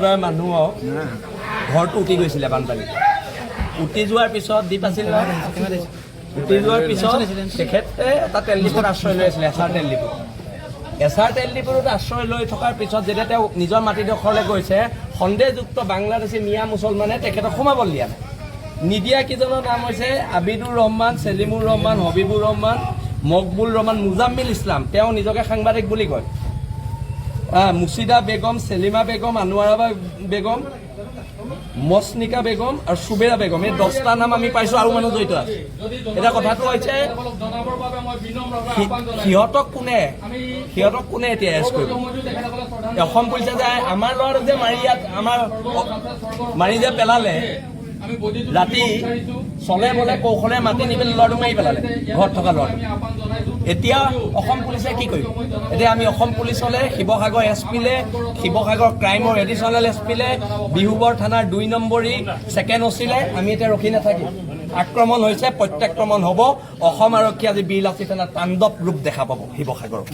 মানুহক ঘৰটো উটি গৈছিলে বানপানী উটি যোৱাৰ পিছত দ্বীপ আছিল উটি যোৱাৰ পিছত তেখেতে এটা তেল ডিপোত আশ্ৰয় লৈ আছিলে এছাৰ তেল ডিপোত আশ্ৰয় লৈ থকাৰ পিছত যেতিয়া তেওঁ নিজৰ মাটিডোখৰলৈ গৈছে সন্দেহযুক্ত বাংলাদেশী মিয়া মুছলমানে তেখেতক সোমাব দিয়া নিদিয়া কেইজনৰ নাম হৈছে আবিদুৰ ৰহমান, চেলিমুৰ ৰহমান, হবিবুৰ ৰহমান, মকবুল ৰহমান, মুজাম্মিল ইছলাম। তেওঁ নিজকে সাংবাদিক বুলি কয়। মুছিদা বেগম, সেলিমা বেগম, আনোয়ারা বেগম, মসনিকা বেগম আৰু সুবেৰা বেগম, এই 10টা নাম আমি পাইছো আৰু মানুহ জড়িত আছে। এটা কথাটো হৈছে সিহঁতক কোনে এতিয়া এৰেষ্ট কৰিব? অসম পুলিচে যে আমাৰ ল'ৰা যে মাৰি যে পেলালে ৰাতি চলে বলে কৌশলে মাতি নি পেলাই ল'ৰাটো মাৰি পেলালে ঘৰত থকা ল'ৰাটো। এতিয়া অসম পুলিচে কি কৰিব? এতিয়া আমি অসম পুলিচলে, শিৱসাগৰ এছপিলে, শিৱসাগৰ ক্ৰাইমৰ এডিশ্যনেল এছপিলে, বিহুবৰ থানাৰ 2 নম্বৰী ছেকেণ্ড অচিলে আমি এতিয়া ৰখি নাথাকিম। আক্ৰমণ হৈছে, প্ৰত্যাক্ৰমণ হ'ব। অসম আৰক্ষী আজি বীৰ লাচিত থানাত তাণ্ডৱ ৰূপ দেখা পাব শিৱসাগৰত।